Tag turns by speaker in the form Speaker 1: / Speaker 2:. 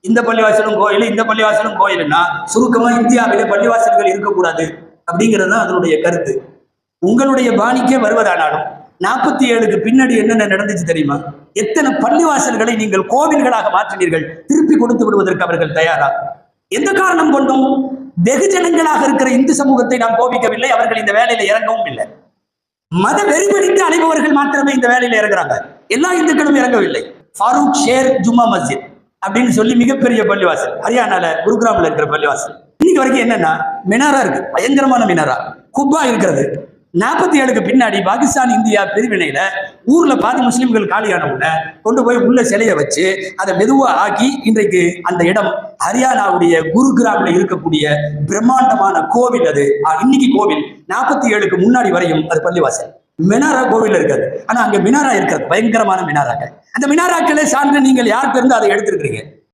Speaker 1: இந்த பள்ளிவாசலும் கோயில், இந்த பள்ளிவாசலும் கோயில்னா சுருக்கமா இந்தியாவிலே பள்ளிவாசல்கள் இருக்கக்கூடாது அப்படிங்கிறது தான் அதனுடைய கருத்து. உங்களுடைய பாணிக்கே வருவதானாலும் 47க்கு பின்னாடி என்னென்ன நடந்துச்சு தெரியுமா? எத்தனை பள்ளிவாசல்களை நீங்கள் கோவில்களாக மாற்றினீர்கள். திருப்பி கொடுத்து விடுவதற்கு அவர்கள் தயாரா? எந்த காரணம் கொண்டும் வெகுஜனங்களாக இருக்கிற இந்து சமூகத்தை நாம் கோபிக்கவில்லை. அவர்கள் இந்த வேலையில இறங்கவும் இல்லை. மத வெறிபிடித்து அலைபவர்கள் மாத்திரமே இந்த வேலையில இறங்குறாங்க. எல்லா இந்துக்களும் இறங்கவில்லை. ஃபாரூக் ஷேர் ஜும்மா மஸ்ஜித் அப்படின்னு சொல்லி மிகப்பெரிய பள்ளிவாசல், ஹரியானால குருகிராம்ல இருக்கிற பள்ளிவாசல். இன்னைக்கு வரைக்கும் என்னன்னா மினாரா இருக்கு, பயங்கரமான மினாரா. குப்பா இருக்கிறது. 47க்கு பின்னாடி பாகிஸ்தான் இந்தியா பிரிவினையில ஊர்ல பாதி முஸ்லிம்கள் காலியான உடனே கொண்டு போய் உள்ள சிலையை வச்சு அதை மெதுவா ஆக்கி இன்றைக்கு அந்த இடம் ஹரியானாவுடைய குருகிராம்ல இருக்கக்கூடிய பிரம்மாண்டமான கோவில். அது இன்னைக்கு கோவில். 47க்கு முன்னாடி வரையும் அது பள்ளிவாசல். மினாரா கோவில் இருக்காது, ஆனா அங்க மினாரா இருக்கிறது, பயங்கரமான மினாராக்கள். அந்த மினாராக்களை சார்ந்து நீங்கள் யார் இருந்து அதை எடுத்திருக்கிறீங்க?